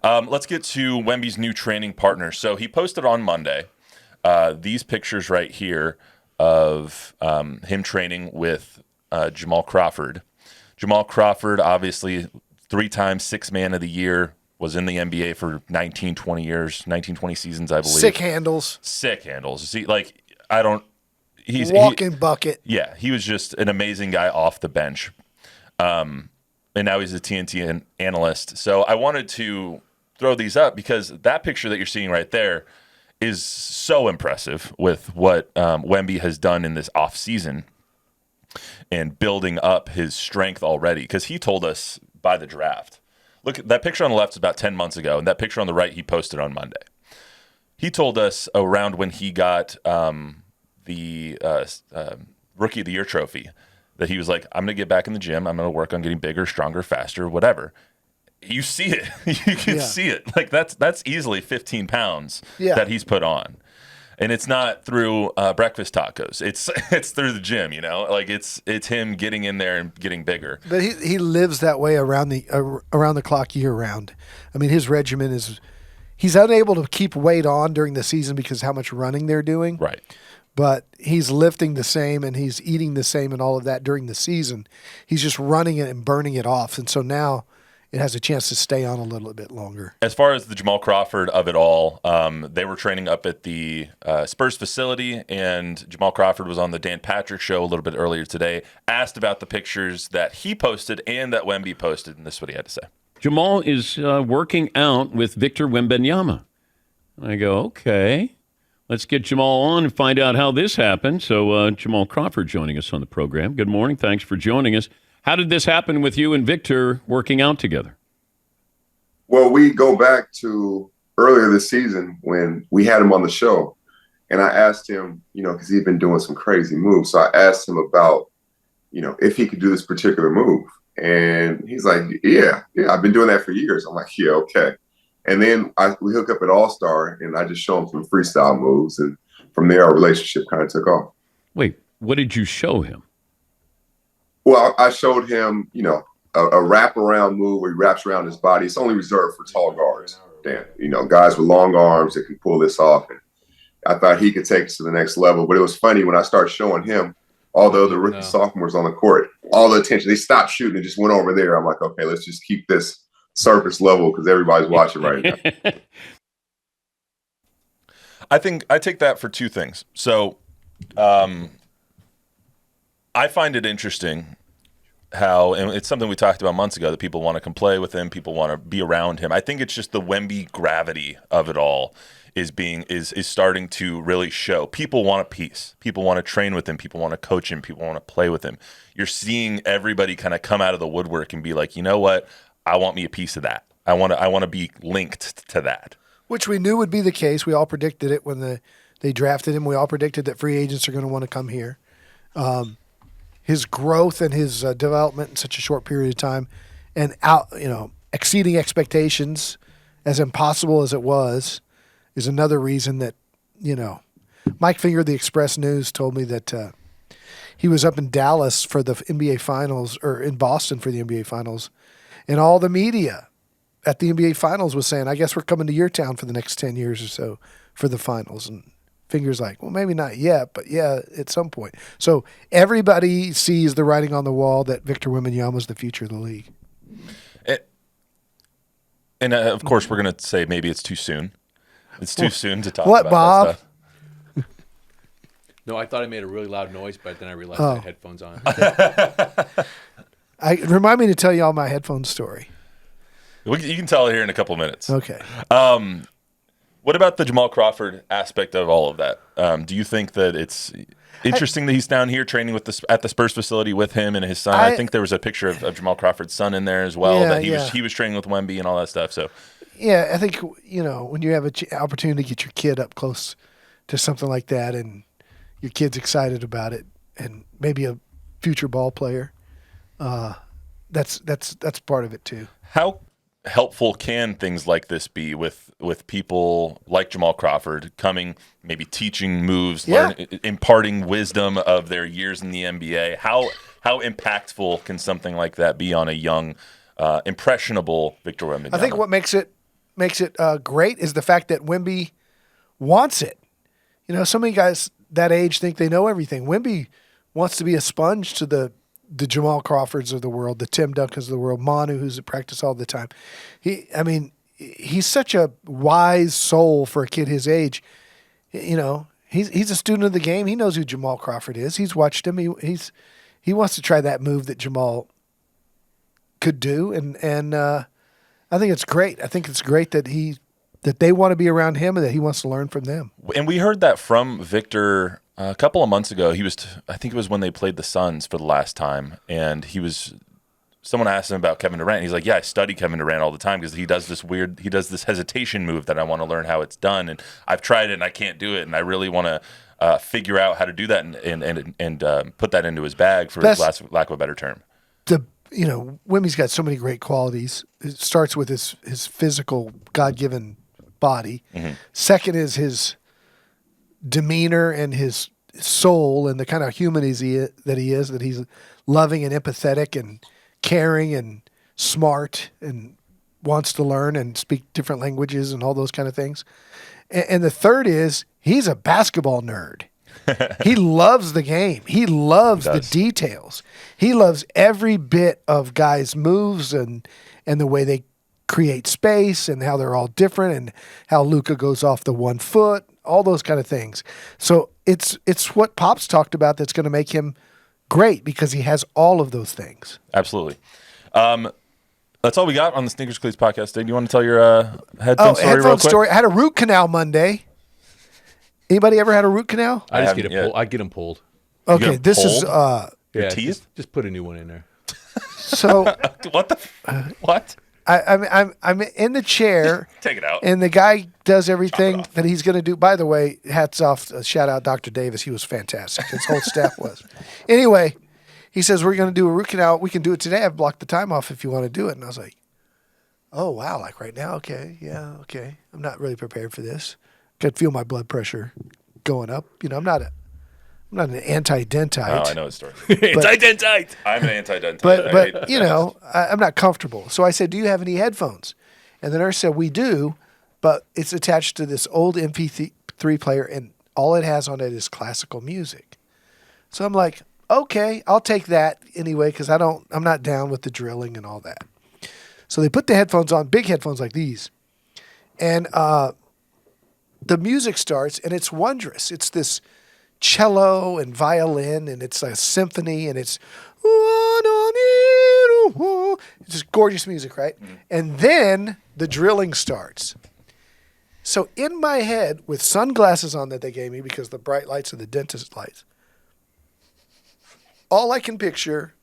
Let's get to Wemby's new training partner. So he posted on Monday these pictures right here of him training with Jamal Crawford. Jamal Crawford, obviously 3-time Sixth Man of the Year, was in the NBA for 19, 20 seasons, I believe. Sick handles. See, he's walking bucket. Yeah, he was just an amazing guy off the bench. And now he's a TNT analyst. So I wanted to throw these up because that picture that you're seeing right there is so impressive with what Wemby has done in this offseason and building up his strength already. Because he told us by the draft. Look, that picture on the left is about 10 months ago, and that picture on the right he posted on Monday. He told us around when he got the Rookie of the Year trophy that he was like, I'm going to get back in the gym. I'm going to work on getting bigger, stronger, faster, whatever. You see it. You can see it. Like that's easily 15 pounds that he's put on. And it's not through breakfast tacos. It's through the gym, Like it's him getting in there and getting bigger. But he lives that way around the clock year round. I mean, his regimen is he's unable to keep weight on during the season because of how much running they're doing. Right. But he's lifting the same and he's eating the same and all of that during the season. He's just running it and burning it off. And so now it has a chance to stay on a little bit longer. As far as the Jamal Crawford of it all, they were training up at the Spurs facility, and Jamal Crawford was on the Dan Patrick Show a little bit earlier today, asked about the pictures that he posted and that Wemby posted, and this is what he had to say. Jamal is working out with Victor Wembanyama. I go, okay, let's get Jamal on and find out how this happened. So Jamal Crawford joining us on the program. Good morning. Thanks for joining us. How did this happen with you and Victor working out together? Well, we go back to earlier this season when we had him on the show, and I asked him, because he'd been doing some crazy moves. So I asked him about, if he could do this particular move. And he's like, yeah, I've been doing that for years. I'm like, yeah, okay. And then we hook up at All-Star, and I just show him some freestyle moves. And from there, our relationship kind of took off. Wait, what did you show him? Well, I showed him, a wraparound move where he wraps around his body. It's only reserved for tall guards, Dan. Guys with long arms that can pull this off. And I thought he could take it to the next level. But it was funny when I started showing him, all the other rookie sophomores on the court, all the attention, they stopped shooting and just went over there. I'm like, okay, let's just keep this surface level because everybody's watching right now. I think I take that for two things. So I find it interesting how, and it's something we talked about months ago, that people want to come play with him, people want to be around him. I think it's just the Wemby gravity of it all is starting to really show. People want a piece. People want to train with him. People want to coach him. People want to play with him. You're seeing everybody kind of come out of the woodwork and be like, you know what? I want me a piece of that. I want to be linked to that. Which we knew would be the case. We all predicted it when they drafted him. We all predicted that free agents are going to want to come here. His growth and his development in such a short period of time, and exceeding expectations, as impossible as it was, is another reason that Mike Finger of the Express News told me that he was up in Dallas for the NBA Finals, or in Boston for the NBA Finals, and all the media at the NBA Finals was saying, "I guess we're coming to your town for the next 10 years or so for the finals." And Finger's like, well, maybe not yet, but yeah, at some point. So everybody sees the writing on the wall that Victor Wembanyama is the future of the league. And of course, we're going to say maybe it's too soon. It's too soon to talk about Bob? That stuff. No, I thought I made a really loud noise, but then I realized I had headphones on. Remind me to tell you all my headphone story. You can tell it here in a couple minutes. Okay. What about the Jamal Crawford aspect of all of that? Do you think that it's interesting that he's down here training at the Spurs facility with him and his son? I think there was a picture of Jamal Crawford's son in there as well. He was training with Wemby and all that stuff. So, yeah, I think when you have an opportunity to get your kid up close to something like that, and your kid's excited about it, and maybe a future ball player, that's part of it too. How helpful can things like this be with people like Jamal Crawford coming, maybe teaching moves, imparting wisdom of their years in the NBA? How impactful can something like that be on a young, impressionable Victor Wembanyama? I think what makes it makes it great is the fact that Wemby wants it. You know, so many guys that age think they know everything. Wemby wants to be a sponge to the Jamal Crawfords of the world, the Tim Duncans of the world, Manu, who's at practice all the time. He's such a wise soul for a kid his age. You know, he's a student of the game. He knows who Jamal Crawford is. He's watched him. He wants to try that move that Jamal could do, and I think it's great. I think it's great that they want to be around him and that he wants to learn from them. And we heard that from Victor a couple of months ago. I think it was when they played the Suns for the last time, and someone asked him about Kevin Durant. He's like, yeah, I study Kevin Durant all the time because he does this hesitation move that I want to learn how it's done, and I've tried it and I can't do it, and I really want to figure out how to do that and put that into his bag, for lack of a better term. Wemby's got so many great qualities. It starts with his physical, God-given body. Mm-hmm. Second is his demeanor and his soul and the kind of human that he's loving and empathetic and caring and smart and wants to learn and speak different languages and all those kind of things. And the third is he's a basketball nerd. He loves the game. He loves the details. He loves every bit of guys' moves and the way they create space and how they're all different and how Luka goes off the 1 foot, all those kind of things. So it's what Pop's talked about that's going to make him great because he has all of those things. Absolutely. That's all we got on the Sneakers Cleats podcast. Dave, you want to tell your headphone story real quick? Story. I had a root canal Monday. Anybody ever had a root canal? I get them pulled. Okay, this is your teeth. Just put a new one in there. So what? I'm in the chair. Take it out. And the guy does everything that he's going to do. By the way, hats off, shout out Dr. Davis. He was fantastic. His whole staff was. Anyway, he says, we're going to do a root canal. We can do it today. I've blocked the time off if you want to do it. And I was like, oh, wow, like right now? Okay, yeah, okay. I'm not really prepared for this. Could feel my blood pressure going up. You know, I'm not an anti-dentite. Oh, I know his story. Anti-dentite. I'm an anti-dentite. But you know, I'm not comfortable. So I said, do you have any headphones? And the nurse said, we do, but it's attached to this old MP3 player, and all it has on it is classical music. So I'm like, okay, I'll take that anyway because I'm not down with the drilling and all that. So they put the headphones on, big headphones like these, and the music starts, and it's wondrous. It's this cello and violin, and it's a symphony, and it's just gorgeous music, right? Mm-hmm. And then the drilling starts. So in my head, with sunglasses on that they gave me because the bright lights are the dentist lights, all I can picture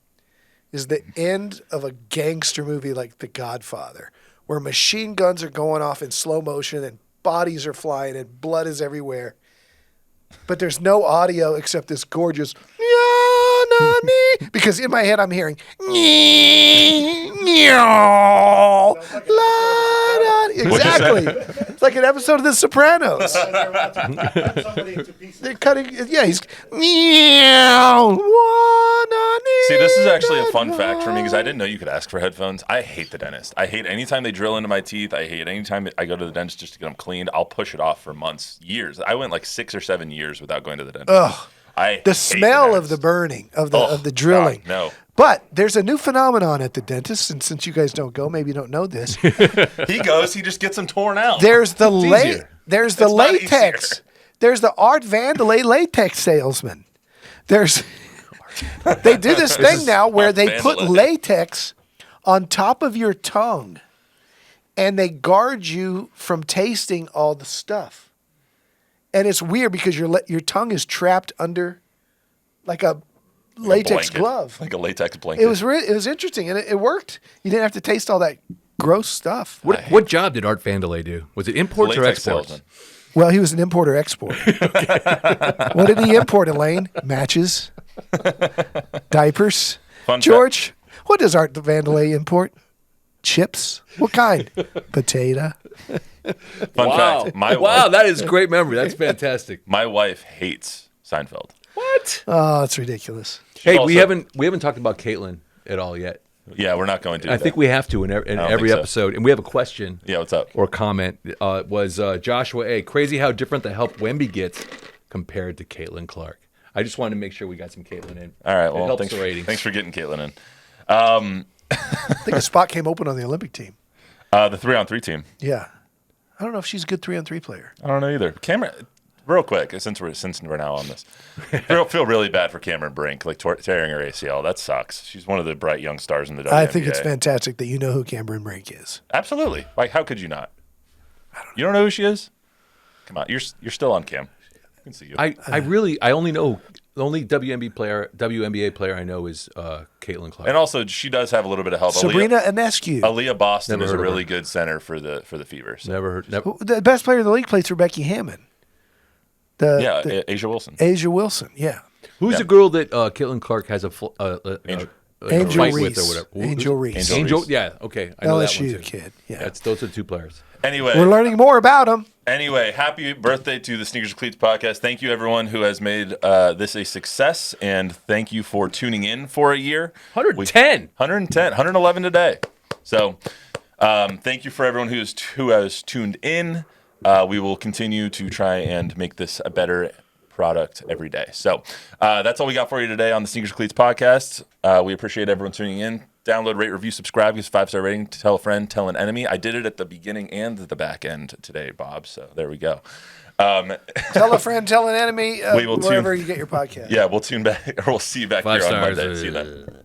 is the end of a gangster movie like The Godfather, where machine guns are going off in slow motion and bodies are flying and blood is everywhere. But there's no audio except this gorgeous because in my head I'm hearing exactly. It's like an episode of The Sopranos. They're cutting. Yeah, he's. See, this is actually a fun fact for me because I didn't know you could ask for headphones. I hate the dentist. I hate anytime they drill into my teeth. I hate anytime I go to the dentist just to get them cleaned. I'll push it off for months, years. I went like 6 or 7 years without going to the dentist. Ugh. The smell of the burning, of the drilling. God, no. But there's a new phenomenon at the dentist, and since you guys don't go, maybe you don't know this. He goes, he just gets them torn out. There's the latex. There's the Art Vandelay latex salesman. They do this thing now where they put latex on top of your tongue, and they guard you from tasting all the stuff. And it's weird because your tongue is trapped under like a latex glove. Like a latex blanket. It was interesting, and it worked. You didn't have to taste all that gross stuff. What job did Art Vandelay do? Was it imports or exports? Salesman. Well, he was an importer-export. What did he import, Elaine? Matches, diapers. George, what does Art Vandelay import? Chips? What kind? Potato. Fun fact. Wow, that is great memory. That's fantastic. My wife hates Seinfeld. What? Oh, that's ridiculous. Hey, we haven't talked about Caitlin at all yet. Yeah, we're not going to. I think we have to in don't every think so. episode. And we have a question. Yeah, what's up? Or comment. Was Joshua A. Crazy how different the help Wemby gets compared to Caitlin Clark. I just wanted to make sure we got some Caitlin in. All right, It well, helps thanks, the ratings. thanks for getting Caitlin in. I think a spot came open on the Olympic team. The 3-on-3 team. Yeah. I don't know if she's a good 3-on-3 player. I don't know either. Cameron, real quick, since we're now on this, feel really bad for Cameron Brink, like tearing her ACL. That sucks. She's one of the bright young stars in the WNBA. I think it's fantastic that you know who Cameron Brink is. Absolutely. Like, how could you not? You don't know who she is? Come on, you're still on Cam. I can see you. I only know the only WNBA player I know is Caitlin Clark. And also, she does have a little bit of help. Sabrina Ionescu. Aaliyah Boston Never is a heard of really her. good center for the Fever. So. Never heard. Never. The best player in the league plays for Becky Hammond. Asia Wilson. Asia Wilson, yeah. Who's Yeah. the girl that Caitlin Clark has a Angel. Angel fight Reese. with or whatever? Angel Reese. Angel Reese. Yeah. Okay. I know that one LSU too. kid. Yeah. Those are the two players. Anyway, We're learning more about him. happy birthday to the Sneakers and Cleats podcast. Thank you, everyone who has made this a success, and thank you for tuning in for a year. 110. 111 today. So thank you for everyone who has tuned in. We will continue to try and make this a better product every day. So that's all we got for you today on the Sneakers and Cleats podcast. We appreciate everyone tuning in. Download, rate, review, subscribe, give us a 5-star rating, tell a friend, tell an enemy. I did it at the beginning and the back end today, Bob. So there we go. Tell a friend, tell an enemy, We will wherever you get your podcast. Yeah, we'll tune back, or we'll see you back 5 here on stars. Monday. See you then.